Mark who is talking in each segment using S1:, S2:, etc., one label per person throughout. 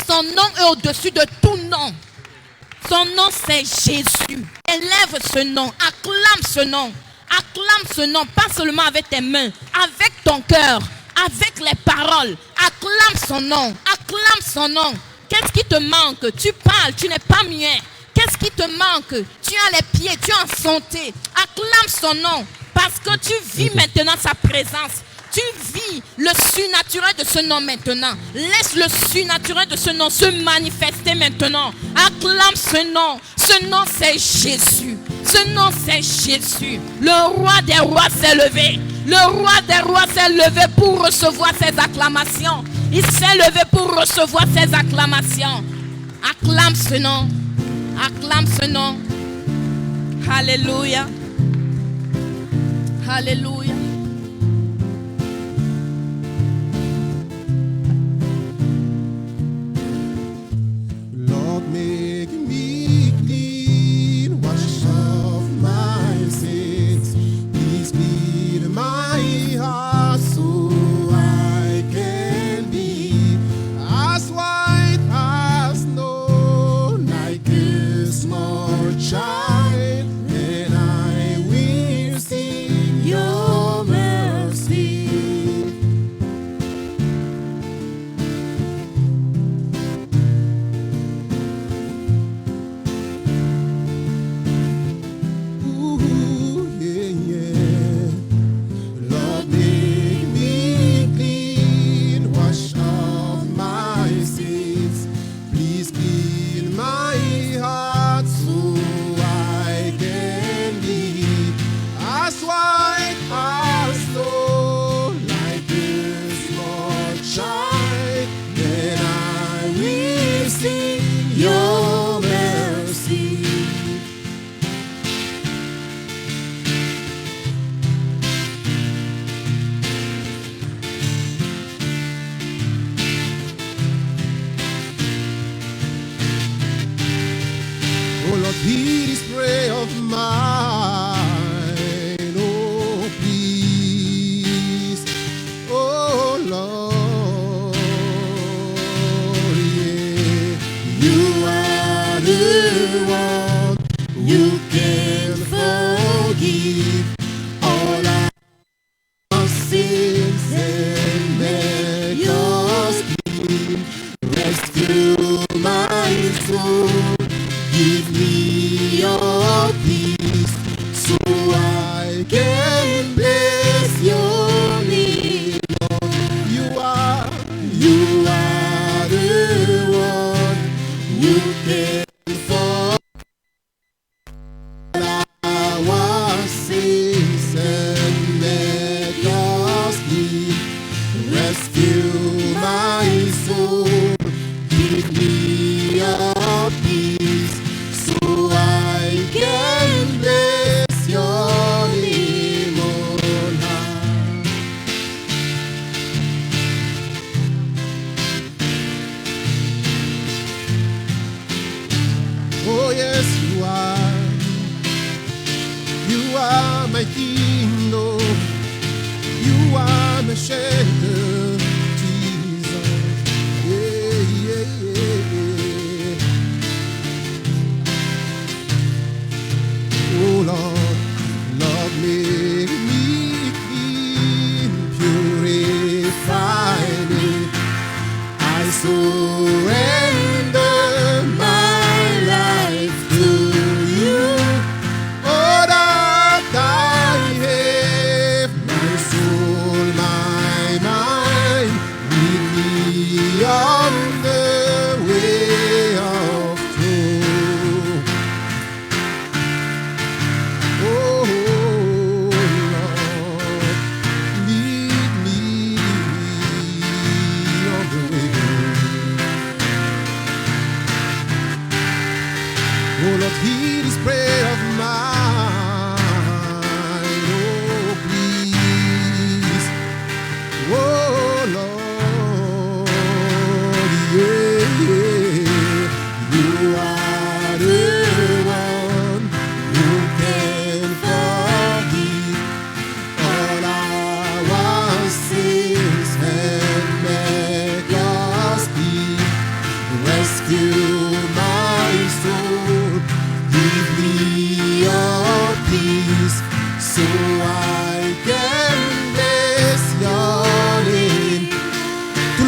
S1: Son nom est au-dessus de tout nom. Son nom, c'est Jésus. Élève ce nom, acclame ce nom. Acclame ce nom, pas seulement avec tes mains, avec ton cœur, avec les paroles. Acclame son nom, acclame son nom. Qu'est-ce qui te manque? Tu parles, tu n'es pas muet. Qu'est-ce qui te manque? Tu as les pieds, tu es en santé. Acclame son nom, parce que tu vis maintenant sa présence. Tu vis le surnaturel de ce nom maintenant. Laisse le surnaturel de ce nom se manifester maintenant. Acclame ce nom. Ce nom, c'est Jésus. Ce nom, c'est Jésus. Le roi des rois s'est levé. Le roi des rois s'est levé pour recevoir ses acclamations. Il s'est levé pour recevoir ses acclamations. Acclame ce nom. Acclame ce nom. Alléluia. Alléluia.
S2: Make me clean, wash off my sins. Please clean my heart so I can be as white as snow, like a small child. And I will sing your mercy. Your mercy. Oh Lord, hear this prayer of mine. Oh please, oh Lord, yeah. You are the one who can forgive all our sins and make your skin rescue my soul. Give me your peace so I can bless your name. You are the one you can forgive our sins and make us clean. Rescue my soul. Give me your peace so I can bless your name on high. Oh yes, you are. You are my king, oh. You are my shelter, Jesus. Yeah, yeah, yeah. Oh Lord, Lord, make me clean, purify me. I surrender my life to you. All that I have, my soul, my mind.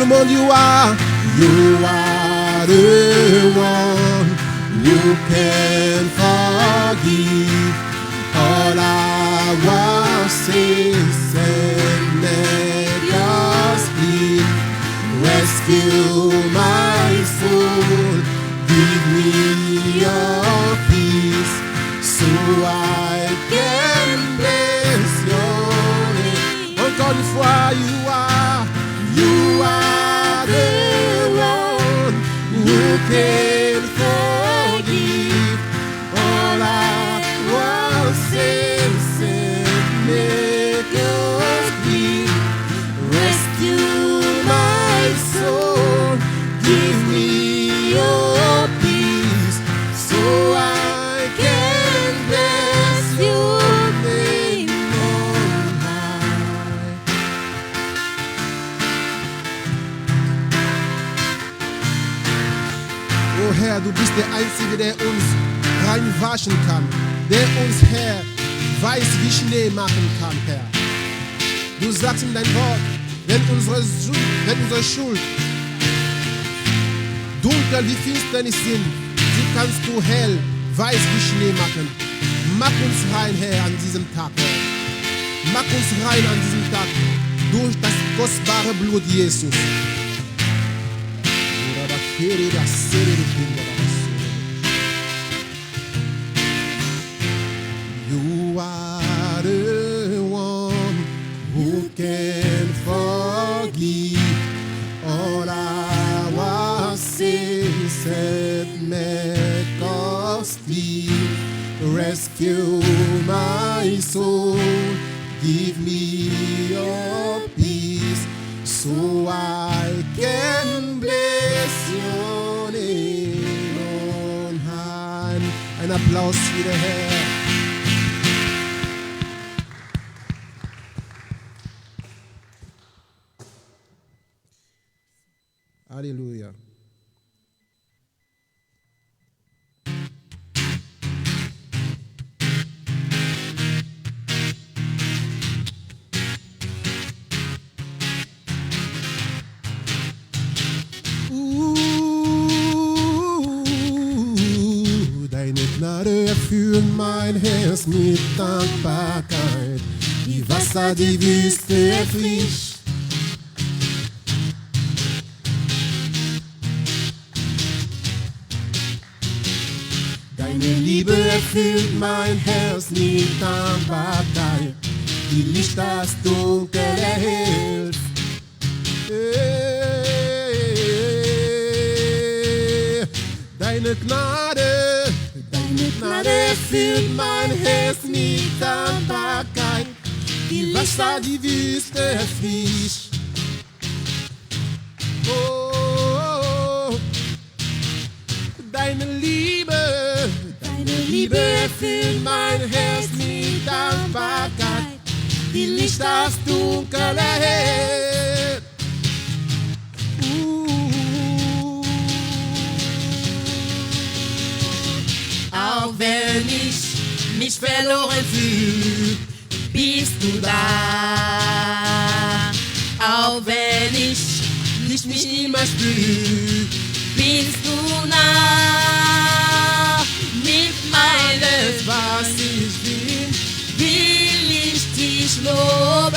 S2: Come on, you are the one who can forgive all our sins and make us clean. Rescue my soul, give me your peace, so I can bless your name. Encore une fois, you are the one who can forgive all our sins and make us clean. Rescue my soul, give me your peace, so I can bless your name on high. Oh Herr, du bist der Einzige, der uns reinwaschen kann, der uns, Herr, weiß wie Schnee machen kann, Herr. Du sagst in dein Wort, wenn unsere Schuld dunkel wie Finsternis sind, sie kannst du hell, weiß wie Schnee machen. Mach uns rein, Herr, an diesem Tag, Herr. Mach uns rein an diesem Tag durch das kostbare Blut Jesus. You are the one who can forgive all our sins and make us clean. Rescue my soul, give me your peace, so I can bless your name on high. Ein Applaus für den Herrn. Halleluja. Deine Gnade erfüllt mein Herz mit Dankbarkeit. Die Wasser, die Wüste erfrischt. Deine Liebe erfüllt mein Herz mit Dankbarkeit, die Licht das Dunkel erhält. Deine Gnade erfüllt mein Herz mit Dankbarkeit, die Wasser die Wüste erfrischt. Oh, deine Liebe erfüllt mein Herz mit Dankbarkeit, die Licht das Dunkel erhält.
S1: Auch wenn ich mich verloren fühle, bist du da. Auch wenn ich mich immer spüre, bist du nah. Mit meinem, was ich bin, will ich dich loben.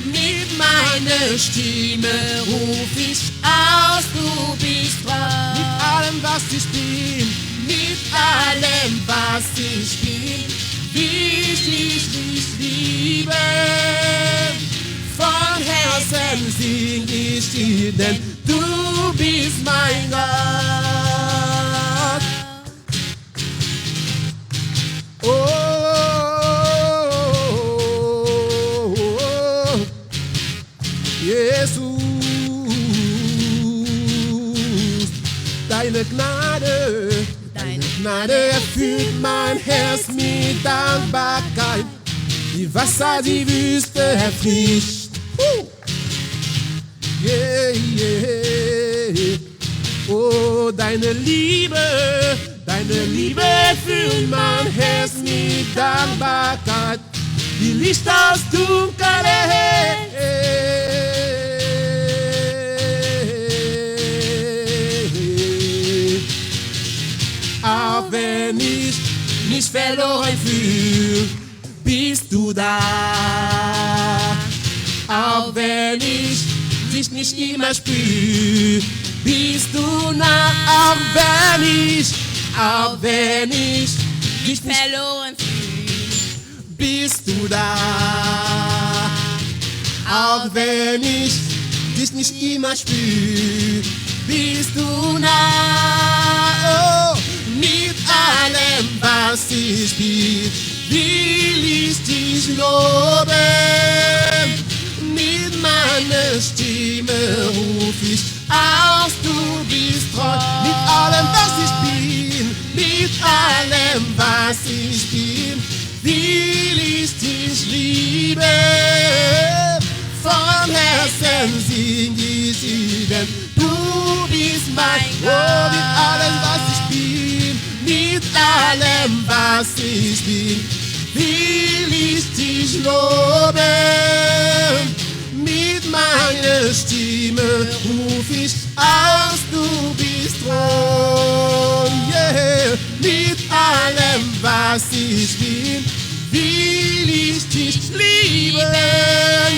S1: Mit meiner Stimme ruf ich aus, du bist wahr.
S2: Mit allem, was ich bin,
S1: mit allem, was ich bin, will ich dich lieben. Von Herzen sing ich dir, denn du bist mein Gott.
S2: oh, Jesus, deine Gnade erfüllt mein Herz mit Dankbarkeit, die Wasser die Wüste erfrischt. Yeah, yeah. Oh, deine Liebe erfüllt mein Herz mit Dankbarkeit, die Licht aus Dunkel erhält. da. Auch wenn ich dich nicht immer spüre, bist du nah. Auch wenn ich dich nicht
S1: verloren fühle,
S2: bist du da. Auch wenn ich dich nicht immer spüre, bist du nah. Oh, mit allem, was ich bin, will ich dich loben. Mit meiner Stimme ruf ich aus, du bist treu. Mit allem, was ich bin, mit allem, was ich bin, will ich dich lieben. Von Herzen sing ich dir, du bist mein Gott. Oh, mit allem, was ich bin, mit allem, was ich bin, will ich dich loben. Mit meiner Stimme ruf ich aus, du bist treu. Yeah. Mit allem, was ich bin, will ich dich lieben.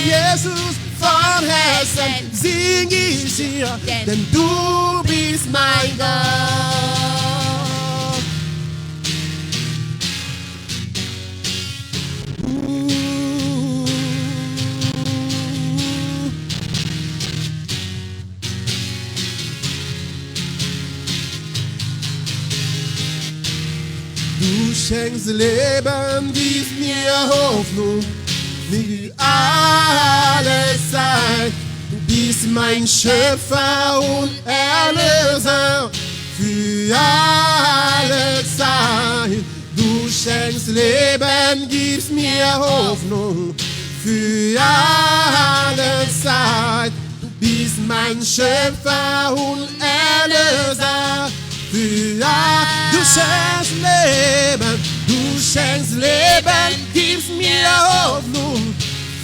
S2: Jesus, von Herzen sing ich dir, denn du bist mein Gott. Du schenkst Leben, gibst mir Hoffnung, wie alle Zeit. Du bist mein Schöpfer und Erlöser für alle Zeit. Du schenkst Leben, gibst mir Hoffnung für alle Zeit. Du bist mein Schöpfer und Erlöser. Du schenkst Leben, gibst mir Hoffnung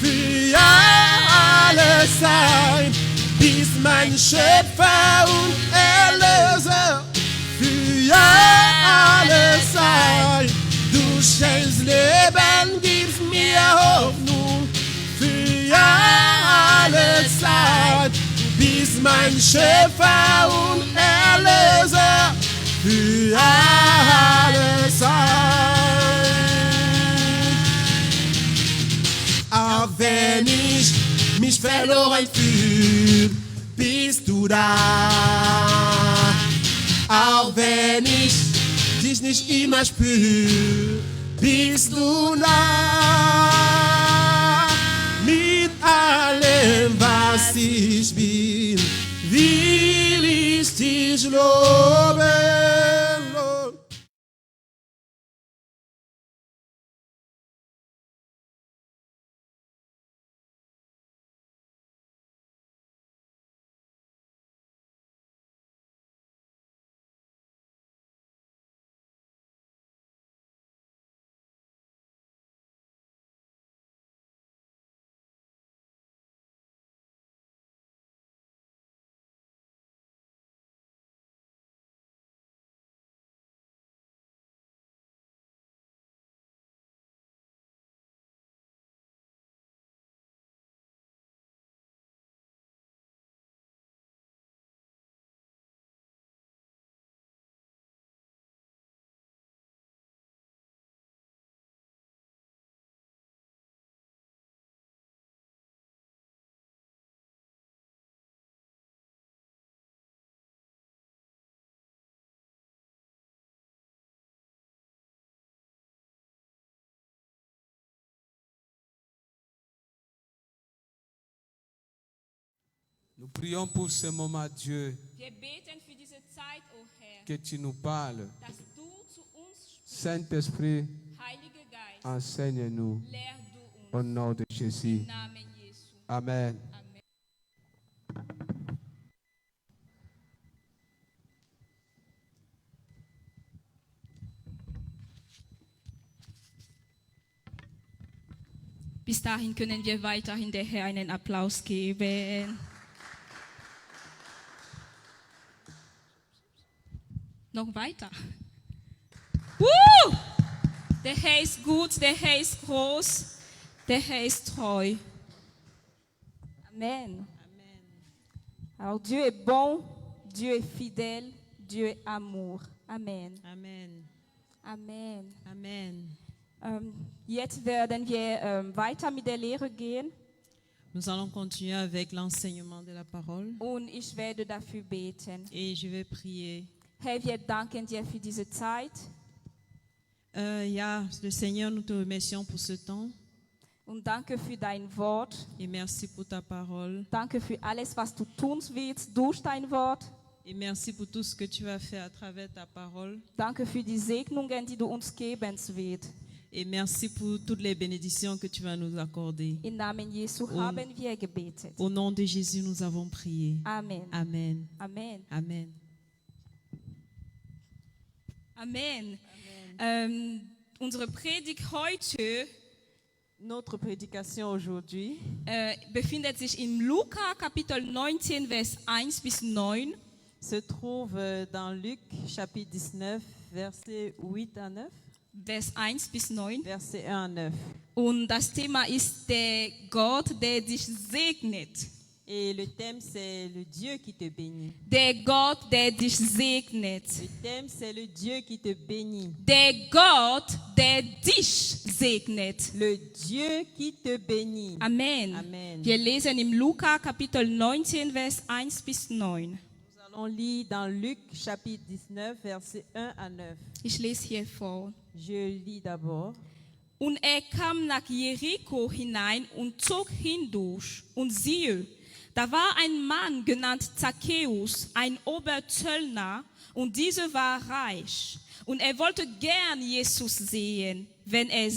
S2: für alle Zeit. Bist mein Schöpfer und Erlöser für alle Zeit. Du schenkst Leben, gibst mir Hoffnung für alle Zeit. Bist mein Schöpfer und Erlöser für alle Zeit. Auch wenn ich mich verloren fühle, bist du da. Auch wenn ich dich nicht immer spüre, bist du da. Mit allem, was ich bin, will ich dich loben.
S3: Nous prions pour ce moment, Dieu,
S1: Wir beten für diese Zeit, o Herr,
S3: que tu nous parles.
S1: dass du zu uns sprichst.
S3: Saint-Esprit,
S1: Heiliger Geist,
S3: enseigne-nous
S1: lehr du
S3: au
S1: uns.
S3: nom de Jésus.
S1: Im Namen Jesu.
S3: Amen.
S1: Amen. Bis dahin können wir weiterhin der Herr einen Applaus geben. Noch weiter. Der Herr ist gut, der Herr ist groß.
S4: Der Herr ist treu. Amen. Alors Dieu est bon, Dieu est fidèle, Dieu est amour. Amen.
S5: Amen.
S4: Amen.
S5: Amen.
S4: Jetzt werden wir weiter mit der Lehre gehen
S5: Nous allons continuer avec l'enseignement de la parole
S4: und ich werde dafür beten.
S5: et je vais prier.
S4: Herr, wir danken dir für diese Zeit
S5: Ja, le Seigneur, nous te remercions pour ce temps
S4: und danke für dein Wort.
S5: et merci pour ta parole
S4: Danke für alles, was du tun willst durch dein Wort.
S5: et merci pour tout ce que tu vas faire à travers ta parole
S4: Danke für die Segnungen, die du uns geben willst.
S5: et merci pour toutes les bénédictions que tu vas nous accorder.
S4: Im Namen Jesu haben wir gebetet.
S5: Au nom de Jésus, nous avons prié.
S4: Amen.
S5: Amen.
S4: Amen.
S5: Amen.
S4: Amen. Unsere Predigt heute
S5: Notre prédication aujourd'hui
S4: befindet sich in Lukas Kapitel 19, Vers 1 bis 9.
S5: se trouve dans Luc chapitre 19, versets 8 à 9.
S4: Vers 1 bis 9.
S5: Verset 1 à 9.
S4: Und das Thema ist der Gott, der dich segnet.
S5: Et le thème, c'est le Dieu qui te bénit.
S4: Der Gott, der dich segnet.
S5: Le thème, c'est le Dieu qui te bénit.
S4: Der Gott, der dich segnet.
S5: Le Dieu qui te bénit.
S4: Amen.
S5: Amen.
S4: Wir lesen im Lukas Kapitel 19, Vers 1 bis 9.
S5: Nous allons lire dans Luc chapitre 19, versets 1 à 9.
S4: Ich lese hier vor.
S5: Je lis d'abord.
S4: Und kam nach Jericho hinein und zog hindurch. Und siehe, da war ein Mann genannt Zacchaeus, ein Oberzöllner, und dieser war reich. Und wollte gern Jesus sehen, wer er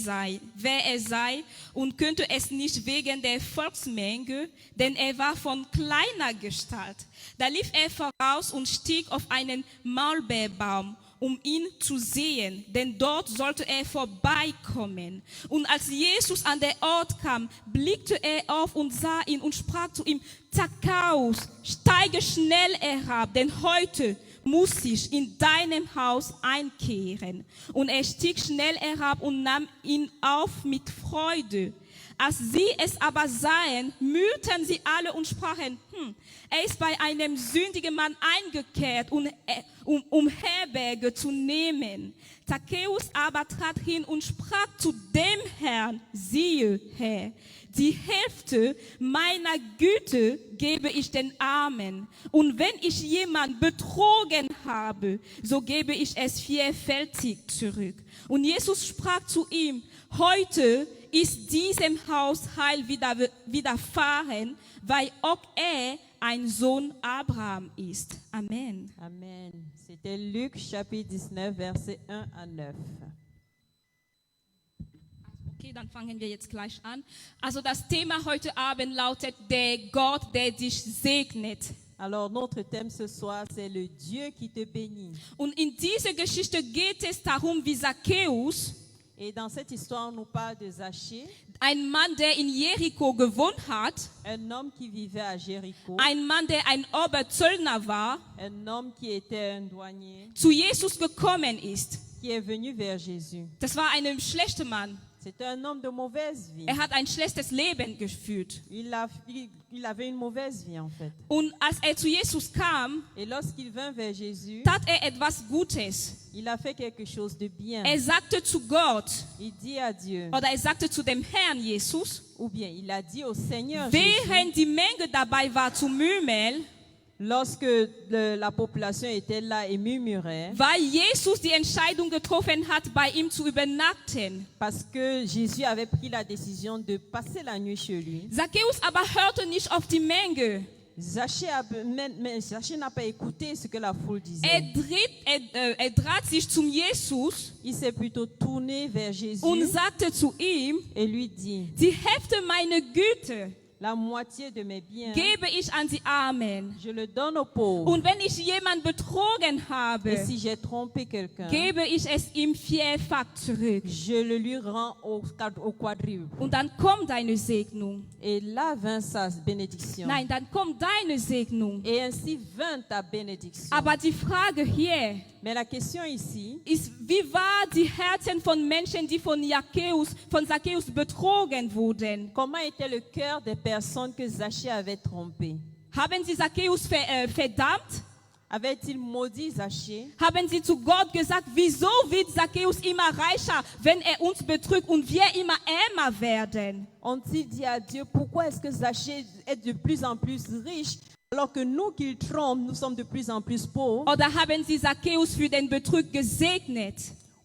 S4: sei, und könnte es nicht wegen der Volksmenge, denn war von kleiner Gestalt. Da lief voraus und stieg auf einen Maulbeerbaum, ihn zu sehen, denn dort sollte vorbeikommen. Und als Jesus an den Ort kam, blickte auf und sah ihn und sprach zu ihm: Zacchaeus, steige schnell herab, denn heute muss ich in deinem Haus einkehren. Und stieg schnell herab und nahm ihn auf mit Freude. Als sie es aber sahen, mühten sie alle und sprachen: Er ist bei einem sündigen Mann eingekehrt, um Herberge zu nehmen. Zacchaeus aber trat hin und sprach zu dem Herrn: Siehe, Herr, die Hälfte meiner Güter gebe ich den Armen. Und wenn ich jemand betrogen habe, so gebe ich es vierfältig zurück. Und Jesus sprach zu ihm: Heute ist diesem Haus Heil widerfahren, weil auch ein Sohn Abraham ist. Amen.
S5: Amen. C'était Luc chapitre 19, versets 1 à 9.
S4: Okay, dann fangen wir jetzt gleich an. Also das Thema heute Abend lautet: der Gott, der dich segnet.
S5: Alors, notre thème ce soir, c'est le Dieu qui te bénit.
S4: Und in dieser Geschichte geht es darum, wie Zacchaeus,
S5: Et dans cette histoire, on nous parle de Zachée,
S4: ein Mann, der in Jericho gewohnt hat,
S5: un homme qui vivait à Jéricho,
S4: ein Mann, der ein Oberzöllner war,
S5: un homme qui était un douanier,
S4: zu Jesus gekommen ist.
S5: qui est venu vers Jésus.
S4: Das war ein schlechter Mann.
S5: C'était un homme de mauvaise vie.
S4: Hat ein schlechtes Leben geführt.
S5: Il avait une mauvaise vie en fait.
S4: Und als zu Jesus kam,
S5: Et lorsqu'il vint vers Jésus,
S4: tat etwas Gutes.
S5: il a fait quelque chose de bien.
S4: Sagte zu Gott,
S5: Il dit à Dieu,
S4: oder sagte zu dem Herrn Jesus,
S5: ou bien il a dit au Seigneur Jésus,
S4: während die Menge dabei war zu murmeln,
S5: lorsque la population était là et murmurait,
S4: weil Jesus die Entscheidung getroffen hat, bei ihm zu übernachten.
S5: parce que Jésus avait pris la décision de passer la nuit chez lui.
S4: Zacchaeus aber hörte nicht auf die Menge.
S5: Zachée n'a pas écouté ce que la foule disait.
S4: Trat sich zum Jesus
S5: Il s'est plutôt tourné vers Jésus
S4: und sagte zu ihm:
S5: et lui dit,
S4: Die Hälfte meiner Güter
S5: La moitié de mes biens,
S4: gebe ich an die Armen.
S5: je le donne aux pauvres.
S4: Und wenn ich jemanden betrogen
S5: Et
S4: habe,
S5: si j'ai trompé quelqu'un,
S4: gebe ich es ihm vierfach zurück.
S5: je le lui rends au quadruple.
S4: Und dann kommt deine Segnung.
S5: Et là vint sa bénédiction.
S4: Nein, dann kommt deine Segnung.
S5: Et ainsi vint ta bénédiction.
S4: Aber die Frage hier
S5: Mais la question ici,
S4: ist, wie war die Herzen von Menschen, die von Zacchaeus betrogen wurden?
S5: comment était le cœur des personnes que Zachée avait trompées?
S4: Haben sie Zacchaeus verdammt?
S5: Avait-il maudit Zachée?
S4: Haben sie zu Gott gesagt, wieso wird Zacchaeus immer reicher, wenn er uns betrügt und wir immer ärmer werden?
S5: Ont-ils dit à Dieu, pourquoi est-ce que Zachée est de plus en plus riche alors que nous qu'il trompe, nous sommes de plus en plus pauvres?
S4: Oder haben sie Zacchaeus für den Betrug gesegnet?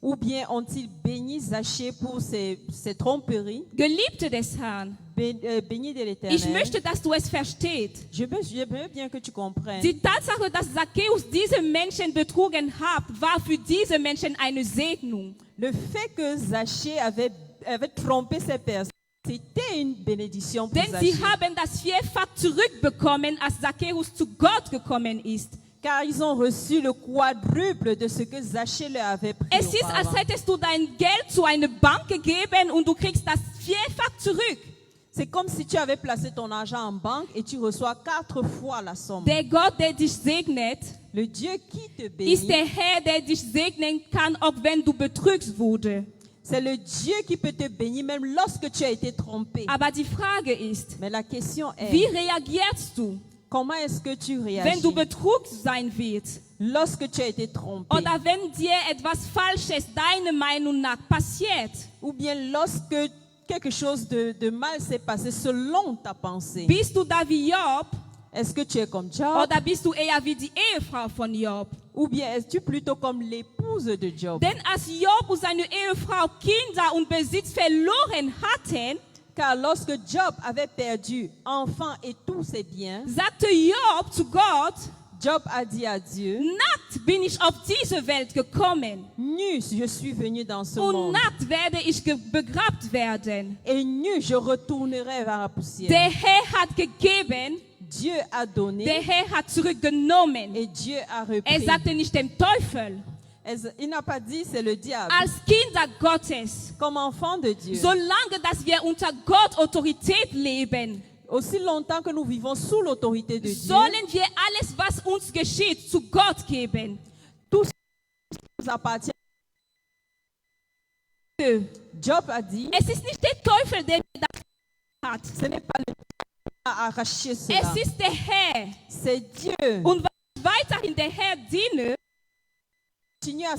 S5: Ou bien ont-ils béni Zachée pour ses tromperies?
S4: Geliebte des Herrn,
S5: Béni de
S4: ich
S5: l'Éternel.
S4: möchte, dass du es verstehst.
S5: Je veux bien que tu comprennes.
S4: Die Tatsache, dass Zacchaeus diese Menschen betrogen hat, war für diese Menschen eine Segnung.
S5: Le fait que Zachée avait trompé ces personnes, c'était une bénédiction pour
S4: Denn sie
S5: Zachée.
S4: haben das vierfach zurückbekommen, als Zacchaeus zu Gott gekommen ist.
S5: Car ils ont reçu le quadruple de ce que Zachée leur avait pris
S4: Es ist, als
S5: auparavant.
S4: hättest du dein Geld zu einer Bank gegeben und du kriegst das vierfach zurück.
S5: C'est comme si tu avais placé ton argent en banque et tu reçois 4 fois la somme.
S4: Der Gott, der dich segnet,
S5: Le Dieu qui te
S4: ist
S5: bénit,
S4: der Herr, der dich segnen kann, auch wenn du betrügst wurde.
S5: c'est le Dieu qui peut te bénir même lorsque tu as été trompé.
S4: Aber die Frage ist,
S5: Mais la question
S4: wie
S5: est,
S4: reagierst du,
S5: comment est-ce que tu
S4: wenn
S5: réagis
S4: du betrügt sein wirst?
S5: lorsque tu as été trompé?
S4: Oder wenn dir etwas Falsches deiner Meinung nach passiert?
S5: Ou bien lorsque quelque chose de mal s'est passé selon ta pensée?
S4: Bist du da wie Job
S5: Est-ce que tu es comme Job?
S4: oder bist du eher wie die Ehefrau von Job?
S5: Ou bien es-tu plutôt comme l'épouse de Job?
S4: Denn als Job und seine Ehefrau Kinder und Besitz verloren hatten,
S5: Car lorsque Job avait perdu enfants et tous ses biens,
S4: sagte Job zu Gott,
S5: Job a dit à Dieu,
S4: nackt bin ich auf diese Welt gekommen
S5: nu je suis venu dans ce
S4: und
S5: monde
S4: nackt werde ich begrabt werden.
S5: et nu je retournerai vers la poussière.
S4: Der Herr hat gegeben,
S5: Dieu a donné
S4: der Herr hat zurückgenommen.
S5: et Dieu a
S4: Er
S5: repris.
S4: sagte nicht dem Teufel.
S5: Il n'a pas dit c'est le diable.
S4: Als Kinder Gottes,
S5: Comme enfant de Dieu,
S4: solange dass wir unter Gott Autorität leben,
S5: aussi longtemps que nous vivons sous l'autorité de Dieu,
S4: sollen wir alles, was uns geschieht, zu Gott geben.
S5: tout ce qui nous appartient. Job a dit,
S4: Es ist nicht der Teufel, der das hat.
S5: ce n'est pas le diable qui a arraché cela,
S4: Es ist der Herr.
S5: c'est Dieu.
S4: Und weil ich weiterhin der Herr diene,
S5: Continue à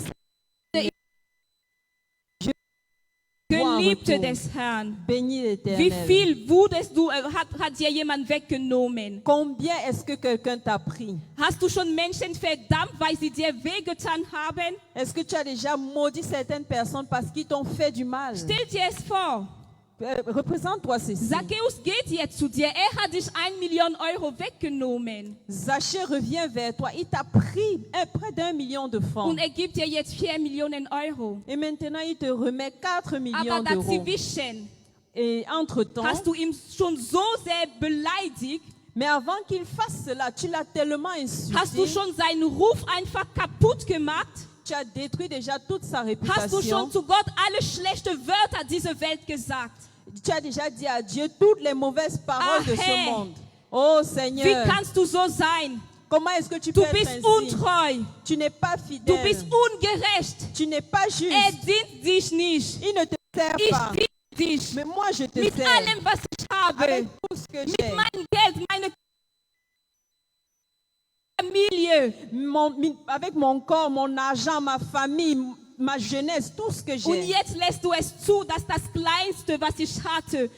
S4: Geliebte des Herrn,
S5: bénir
S4: wie
S5: l'Éternel.
S4: viel wurdest du, hat dir jemand weggenommen?
S5: Combien est-ce que quelqu'un t'a pris?
S4: Hast du schon Menschen verdammt, weil sie dir wehgetan haben?
S5: Est-ce que tu as déjà maudit certaines personnes parce qu'ils t'ont fait du mal?
S4: Stell dir es vor,
S5: Représente-toi ceci.
S4: Zacchaeus geht jetzt zu dir, er hat dich 1 Million Euro weggenommen
S5: Zachée revient vers toi. Il t'a pris près d'1 million de francs.
S4: und er gibt dir jetzt 4 Millionen Euro.
S5: Et maintenant, il te remet 4 millions
S4: Aber
S5: d'euros.
S4: dazwischen
S5: Et entre-temps,
S4: hast du ihn schon so sehr beleidigt,
S5: mais avant qu'il fasse cela, tu l'as tellement insulté.
S4: hast du schon seinen Ruf einfach kaputt gemacht?
S5: Tu as détruit déjà toute sa
S4: Hast du
S5: réputation.
S4: schon zu Gott alle schlechte Wörter dieser Welt gesagt?
S5: Tu as déjà dit à Dieu toutes les mauvaises paroles de ce
S4: Herr.
S5: monde. Oh
S4: Wie
S5: Seigneur,
S4: kannst du so sein?
S5: comment est-ce que tu peux
S4: Du
S5: être
S4: bist
S5: ainsi?
S4: untreu.
S5: Tu n'es pas
S4: Du
S5: fidèle.
S4: bist ungerecht.
S5: Tu n'es pas juste.
S4: Er dient dich nicht.
S5: Il ne te sert
S4: Ich
S5: pas.
S4: diene dich.
S5: Mais moi, je te
S4: Mit
S5: sers.
S4: allem, was ich habe.
S5: Avec tout ce que
S4: Mit
S5: j'ai.
S4: meinem Geld, meine Familie.
S5: Avec mon corps, mon argent, ma famille, ma jeunesse, tout ce que
S4: Und
S5: j'ai.
S4: jetzt lässt du es zu, dass das Kleinste, was ich hatte,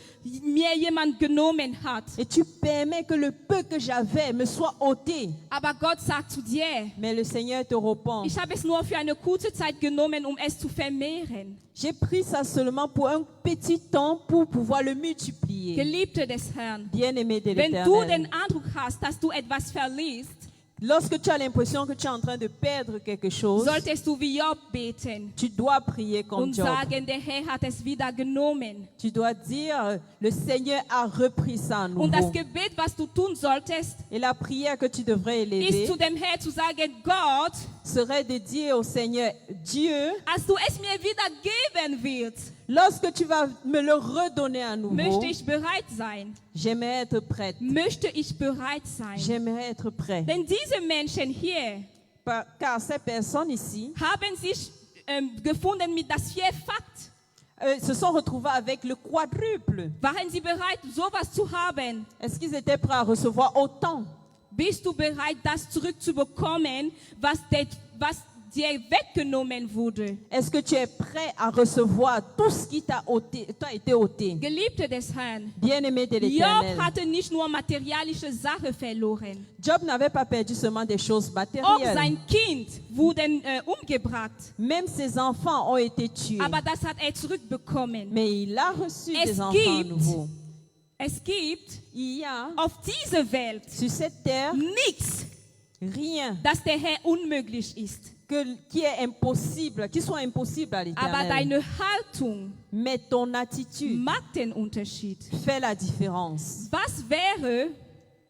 S4: mir jemand genommen hat.
S5: Et tu permets que le peu que j'avais me soit ôté.
S4: Aber Gott sagt zu dir,
S5: Mais le Seigneur te répond.
S4: ich habe es nur für eine kurze Zeit genommen, um es zu vermehren.
S5: J'ai pris ça seulement pour un petit temps pour pouvoir le multiplier.
S4: Geliebte des Herrn,
S5: Bien-aimé de
S4: wenn du den
S5: l'Éternel.
S4: Eindruck hast, dass du etwas verlierst,
S5: Lorsque tu as l'impression que tu es en train de perdre quelque chose,
S4: solltest du wie Job beten
S5: tu dois prier comme
S4: und
S5: Job.
S4: sagen, der Herr hat es wieder genommen.
S5: Tu dois dire, le Seigneur a repris ça à
S4: Und das
S5: nouveau.
S4: Gebet, was du tun solltest,
S5: Et la prière que tu devrais
S4: ist
S5: élever
S4: zu dem Herrn zu sagen, Gott,
S5: serait de dire au Seigneur, Dieu,
S4: als du es mir wieder geben wirst,
S5: lorsque tu vas me le redonner à nouveau,
S4: möchte ich bereit sein.
S5: j'aimerais être prête.
S4: Möchte ich bereit sein.
S5: J'aimerais être prêt.
S4: Denn diese Menschen hier
S5: Car ces personnes ici
S4: haben sich gefunden mit das Vierfakt.
S5: se sont retrouvées avec le quadruple.
S4: Waren sie bereit, sowas zu haben?
S5: Est-ce qu'ils étaient prêts à recevoir autant?
S4: Bist du bereit, das zurückzubekommen, was dir weggenommen wurde?
S5: Est-ce que tu es prêt à recevoir tout ce qui t'a été ôté?
S4: Geliebte des Herrn,
S5: Bien-aimé de
S4: Job
S5: l'Éternel.
S4: hatte nicht nur materialische Sachen verloren.
S5: Job n'avait pas perdu seulement des choses
S4: Auch
S5: matérielles.
S4: sein Kind wurde umgebracht.
S5: Même ses enfants ont été tués.
S4: Aber das hat er zurückbekommen.
S5: Mais il a reçu
S4: Es
S5: des enfants
S4: gibt-
S5: nouveaux.
S4: Es gibt
S5: Il y a
S4: auf dieser Welt
S5: sur cette terre
S4: nichts,
S5: rien
S4: das der Herr unmöglich ist.
S5: qui est impossible, qui soit impossible à
S4: Aber
S5: l'Éternel.
S4: deine Haltung
S5: Mais ton attitude
S4: macht den Unterschied.
S5: fait la différence.
S4: Was wäre,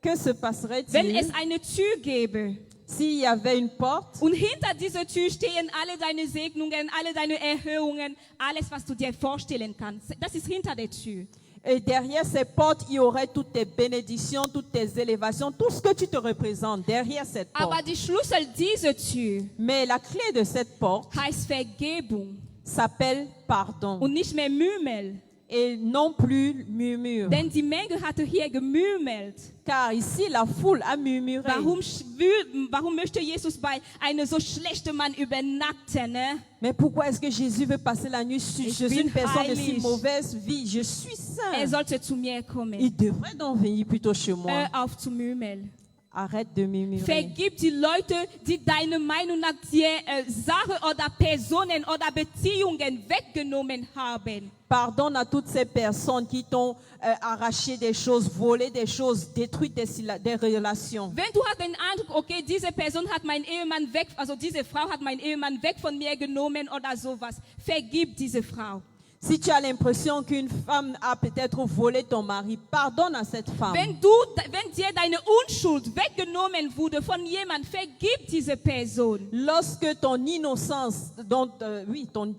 S5: Que se
S4: wenn
S5: passerait-il
S4: es eine Tür gäbe
S5: s'il y avait une porte
S4: und hinter dieser Tür stehen alle deine Segnungen, alle deine Erhöhungen, alles, was du dir vorstellen kannst. Das ist hinter der Tür.
S5: et derrière ces portes, il y aurait toutes tes bénédictions, toutes tes élévations, tout ce que tu te représentes derrière cette porte.
S4: Aber die Schlüssel dieser Tür
S5: Mais la clé de cette porte
S4: heißt Vergebung
S5: s'appelle pardon
S4: und nicht mehr Murmel.
S5: et non plus murmure.
S4: Denn die Menge hatte hier gemurmelt.
S5: Car ici, la foule a murmuré.
S4: Warum möchte Jesus bei einem so schlechten Mann übernachten? Ne?
S5: Mais pourquoi est-ce que Jésus veut passer la nuit
S4: Ich
S5: chez
S4: bin
S5: une personne de si
S4: heilig.
S5: mauvaise vie? Je suis
S4: Er
S5: saint.
S4: sollte zu mir kommen.
S5: Il devrait donc venir plutôt chez moi.
S4: Hör auf zu murmeln.
S5: Arrête de murmurer.
S4: Vergib die Leute, die deine Meinung nach dir Sachen oder Personen oder Beziehungen weggenommen haben.
S5: Pardonne à toutes ces personnes qui t'ont arraché des choses, volé des choses, détruit des relations.
S4: Wenn du hast den Eindruck, okay, diese Person hat meinen Ehemann weg, also diese Frau hat meinen Ehemann weg von mir genommen oder sowas, vergib diese Frau.
S5: Si tu as l'impression qu'une femme a peut-être volé ton mari, pardonne à cette femme.
S4: Wenn dir deine Unschuld weggenommen wurde von jemand, vergib diese Person.
S5: Lorsque ton innocence,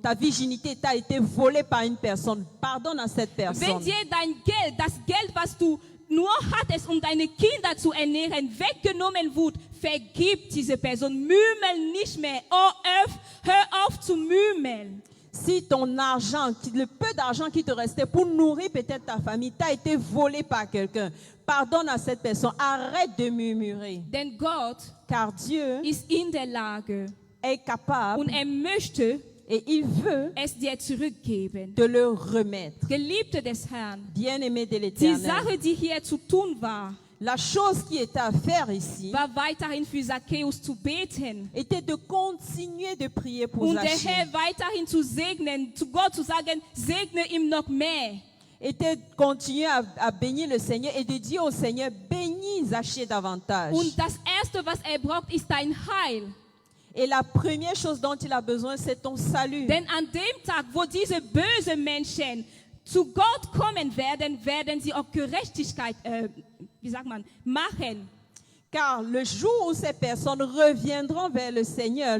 S5: ta virginité t'a été volée par une personne, pardonne à cette
S4: Wenn
S5: personne.
S4: dir dein Geld, das Geld, was du nur hattest, um deine Kinder zu ernähren, weggenommen wurde, vergib diese Person. Murmel nicht mehr. Oh, hör auf zu murmeln.
S5: Si ton argent, le peu d'argent qui te restait pour nourrir peut-être ta famille, t'a été volé par quelqu'un, pardonne à cette personne. Arrête de murmurer.
S4: Denn Gott
S5: Car Dieu
S4: ist in der Lage
S5: est capable
S4: und möchte
S5: et il veut
S4: es dir zurückgeben.
S5: te le remettre.
S4: Geliebte des Herrn,
S5: Bien-aimé de
S4: die
S5: l'Éternel.
S4: Sache, die hier zu tun war,
S5: La chose qui était à faire ici
S4: war weiterhin für Zacchaeus zu beten.
S5: était de continuer de prier pour
S4: Und der
S5: Zachäus.
S4: Herr weiterhin zu segnen, zu Gott zu sagen, segne ihm noch mehr.
S5: Était de continuer à bénir le Seigneur et de dire au Seigneur, bénis Zachée davantage.
S4: Und das Erste, was braucht, ist dein Heil.
S5: Et la première chose dont il a besoin, c'est ton salut.
S4: Denn an dem Tag, wo diese bösen Menschen zu Gott kommen werden, werden sie auch Gerechtigkeit, machen.
S5: Car le jour où ces personnes reviendront vers le Seigneur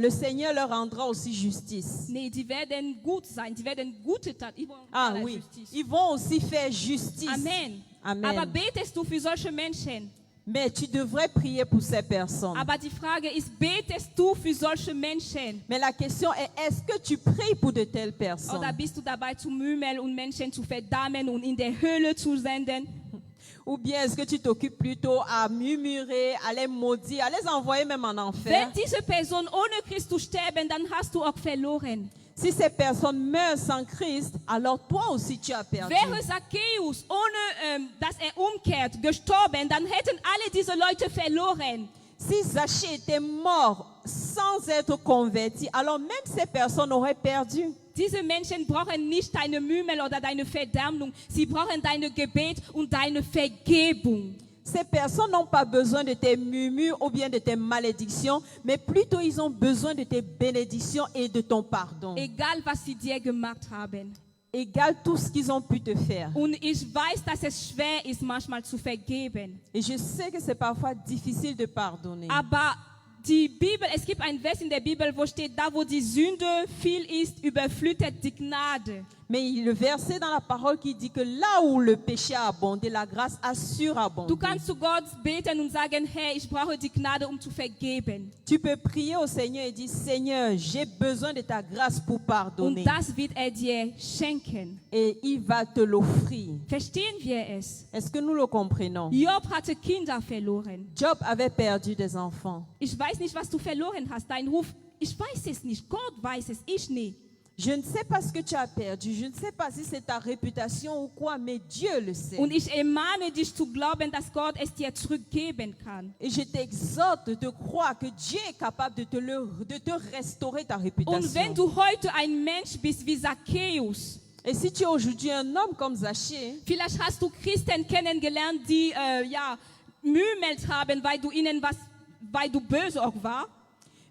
S5: leur rendra aussi justice.
S4: Nee, die werden gut sein, die werden gute Taten.
S5: Ah oui, ils vont aussi faire justice.
S4: Amen.
S5: Amen.
S4: Aber betest du für solche Menschen?
S5: Mais tu devrais prier pour ces personnes.
S4: Aber die Frage ist, betest du für solche Menschen?
S5: Mais la question est que tu pries pour de telles personnes?
S4: Oder bist du dabei zu murmeln und Menschen zu verdammen und in der Hölle zu senden?
S5: Ou bien est-ce que tu t'occupes plutôt à murmurer, à les maudire, à les envoyer même en enfer?
S4: Wenn diese Person ohne Christus sterben, dann hast du auch verloren.
S5: Si ces personnes meurent sans Christ, alors toi aussi tu as perdu.
S4: Wäre Zacchaeus ohne, dass umkehrt, gestorben, dann hätten alle diese Leute verloren.
S5: Si Zachée était mort sans être converti, alors même ces personnes auraient perdu.
S4: Diese Menschen brauchen nicht deine Murmel oder deine Verdammung. Sie brauchen dein Gebet und deine Vergebung.
S5: Ces personnes n'ont pas besoin de tes murmures ou bien de tes malédictions, mais plutôt ils ont besoin de tes bénédictions et de ton pardon.
S4: Egal, was sie dir gemacht haben.
S5: Égal tout ce qu'ils ont pu te faire.
S4: Und ich weiß, dass es schwer ist, manchmal zu vergeben.
S5: Et je sais que c'est parfois difficile de pardonner.
S4: Aber die Bibel, es gibt ein Vers in der Bibel, wo steht, da wo die Sünde viel ist, überflutet die Gnade.
S5: Mais le verset dans la parole qui dit que là où le péché a abondé, la grâce a surabondé.
S4: Du kannst zu Gott beten und sagen, Herr, ich brauche die Gnade, um zu vergeben.
S5: Tu peux prier au Seigneur et dire, Seigneur, j'ai besoin de ta grâce pour pardonner.
S4: Und das wird dir schenken.
S5: Et il va te l'offrir.
S4: Verstehen wir es?
S5: Est-ce que nous le comprenons?
S4: Job hatte Kinder verloren.
S5: Job avait perdu des enfants.
S4: Ich weiß nicht, was du verloren hast. Dein Ruf, ich weiß es nicht. Gott weiß es, ich nicht.
S5: Je ne sais pas ce que tu as perdu. Je ne sais pas si c'est ta réputation ou quoi, mais Dieu le sait.
S4: Und ich ermahne dich zu glauben, dass Gott es dir zurückgeben kann.
S5: Et je t'exhorte de croire que Dieu est capable de te restaurer ta réputation.
S4: Und wenn du heute ein Mensch bist wie Zacchaeus,
S5: Et si tu es aujourd'hui un homme comme Zachée,
S4: vielleicht hast du Christen kennengelernt, die murmelt haben, weil du böse auch war.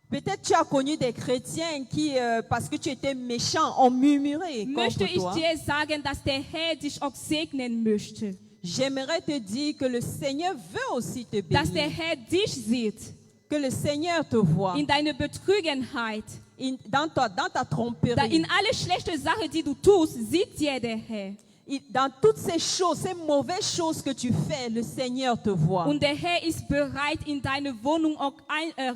S5: peut-être tu as connu des chrétiens qui, parce que tu étais méchant, ont murmuré
S4: Möchte
S5: contre
S4: ich
S5: toi.
S4: dir sagen, dass der Herr dich auch segnen möchte.
S5: J'aimerais te dire que le Seigneur veut aussi te
S4: Dass der
S5: bénir.
S4: Herr dich sieht,
S5: Que le Seigneur te voit
S4: in deiner Betrügenheit.
S5: dans ta tromperie.
S4: In alle schlechten Sachen, die du tust, sieht dir der Herr.
S5: Dans toutes ces choses, ces mauvaises choses que tu fais, le Seigneur te voit.
S4: Und der Herr ist bereit, in deine Wohnung auch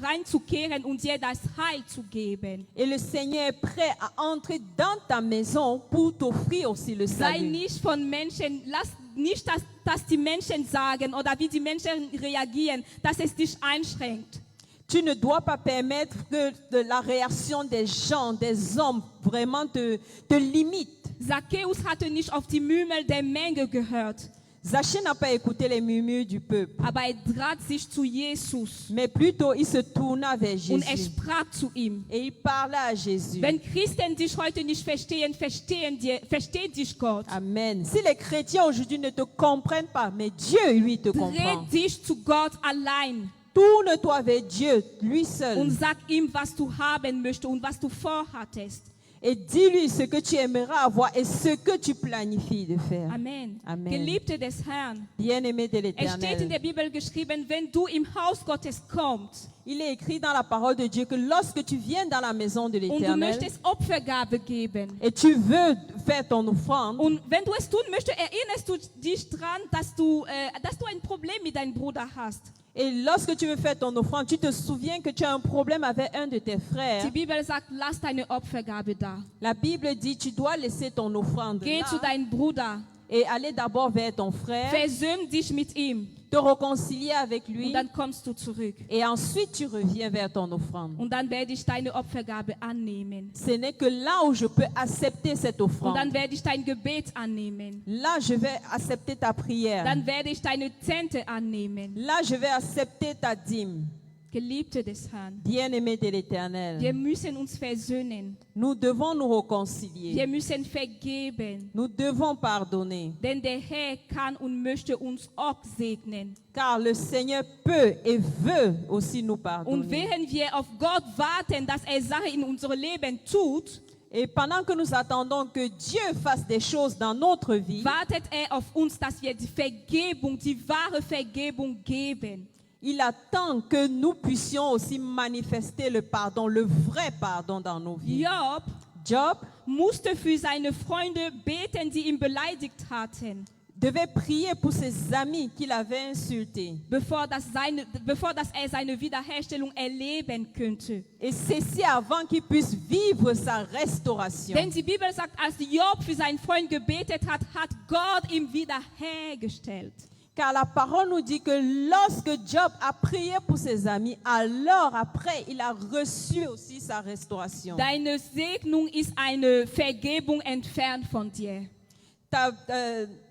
S4: reinzukehren und dir das Heil zu geben.
S5: Et le Seigneur est prêt à entrer dans ta maison pour t'offrir aussi le
S4: Sei
S5: salut.
S4: nicht von Menschen, lass nicht, dass die Menschen sagen oder wie die Menschen reagieren, dass es dich einschränkt.
S5: Tu ne dois pas permettre que la réaction des gens, des hommes, vraiment te limite.
S4: Zacchaeus hatte nicht auf die Murmel der Menge gehört,
S5: Zachée n'a pas écouté les murmures du peuple,
S4: aber trat sich zu Jesus
S5: mais plutôt il se tourna vers
S4: und
S5: Jésus
S4: sprach zu ihm.
S5: et il parla à Jésus.
S4: Wenn Christen dich heute nicht verstehen, versteht dich Gott.
S5: Amen. Si les chrétiens aujourd'hui ne te comprennent pas, mais Dieu, lui, te comprend.
S4: Dreh dich zu Gott allein
S5: Tourne-toi vers Dieu, lui
S4: und
S5: seul,
S4: sag ihm, was du haben möchtest und was du vorhattest.
S5: et dis-lui ce que tu aimerais avoir et ce que tu planifies de faire.
S4: Amen.
S5: Amen.
S4: Geliebte des Herrn,
S5: Bien-aimé de
S4: es steht in
S5: l'Éternel.
S4: der Bibel geschrieben, wenn du im Haus Gottes kommst
S5: Il est écrit dans la parole de Dieu que lorsque tu viens dans la maison de
S4: und du
S5: l'Éternel
S4: möchtest Opfergabe geben,
S5: et tu veux faire ton offrande,
S4: und wenn du es tun möchtest, erinnerst du dich dran, dass du ein Problem mit deinem Bruder hast.
S5: et lorsque tu veux faire ton offrande, tu te souviens que tu as un problème avec un de tes frères.
S4: Die Bibel sagt, lass deine Opfergabe da.
S5: La Bible dit tu dois laisser ton offrande
S4: Geh zu
S5: là
S4: deinem Bruder,
S5: et aller d'abord vers ton frère,
S4: versöhn dich mit ihm
S5: te réconcilier avec
S4: und
S5: lui
S4: dann kommst du zurück.
S5: et ensuite tu reviens vers ton offrande.
S4: Und dann werde ich deine Opfergabe annehmen.
S5: Ce n'est que là où je peux accepter cette
S4: Und
S5: offrande.
S4: dann werde ich dein Gebet annehmen.
S5: Là, je vais accepter ta prière.
S4: Dann werde ich deine Zehnte annehmen.
S5: Là, je vais accepter ta dîme.
S4: Geliebte des Herrn,
S5: Bien-aimé de
S4: wir
S5: l'Éternel,
S4: müssen uns versöhnen.
S5: nous devons nous
S4: Wir
S5: réconcilier.
S4: müssen vergeben.
S5: Nous devons pardonner.
S4: Denn der Herr kann und möchte uns auch segnen.
S5: Car le Seigneur peut et veut aussi nous
S4: Und
S5: pardonner.
S4: während wir auf Gott warten, dass er Sachen in unserem Leben tut,
S5: Et pendant que nous attendons que Dieu fasse des choses dans notre vie,
S4: wartet er auf uns, dass wir die Vergebung, die wahre Vergebung geben.
S5: il attend que nous puissions aussi manifester le pardon, le vrai pardon dans nos vies.
S4: Job
S5: Job
S4: musste für seine Freunde beten, die ihn beleidigt hatten,
S5: devait prier pour ses amis qu'il avait insultés.
S4: bevor er seine Wiederherstellung erleben könnte.
S5: Et ceci avant qu'il puisse vivre sa restauration.
S4: Denn die Bibel sagt, als Job für seinen Freund gebetet hat, hat Gott ihn wiederhergestellt.
S5: Car la parole nous dit que lorsque Job a prié pour ses amis, alors après, il a reçu aussi sa restauration.
S4: Deine Segnung ist eine Vergebung entfernt von dir.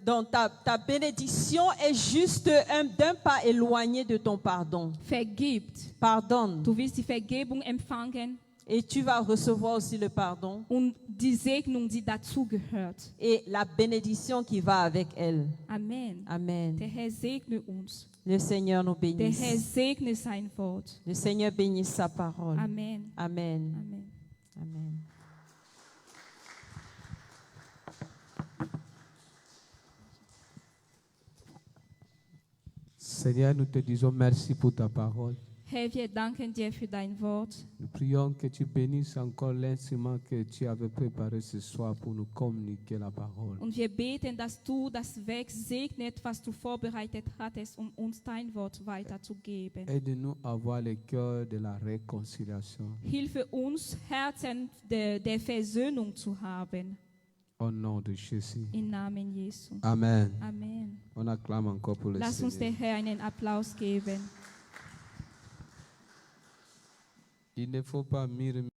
S5: Donc ta bénédiction est juste d'un pas éloigné de ton pardon.
S4: Vergibt.
S5: Pardonne.
S4: Du willst die Vergebung empfangen?
S5: Et tu vas recevoir aussi le pardon
S4: und die Segnung, die dazugehört.
S5: et la bénédiction qui va avec elle.
S4: Amen.
S5: Amen.
S4: Der Herr segne uns.
S5: Le Seigneur nous
S4: Der Herr
S5: bénisse.
S4: segne sein Wort.
S5: Le Seigneur bénisse sa parole.
S4: Amen.
S5: Amen.
S4: Amen.
S5: Amen.
S3: Seigneur, nous te disons merci pour ta parole.
S4: Herr, wir danken dir für dein Wort.
S3: Nous prions que tu bénisses encore l'instrument que tu avais préparé ce soir pour nous communiquer la parole.
S4: Und wir beten, dass du das Werk segnet, was du vorbereitet hattest, um uns dein Wort weiterzugeben.
S3: Aide-nous à avoir le cœur de la réconciliation.
S4: Hilfe uns, Herzen der Versöhnung zu haben.
S3: Au nom de Jésus.
S4: Im Namen Jesu.
S3: Amen.
S4: Amen.
S3: On acclame encore pour le
S4: Lass uns
S3: Seigneur.
S4: der Herr einen Applaus geben.
S3: Il ne faut pas murmurer.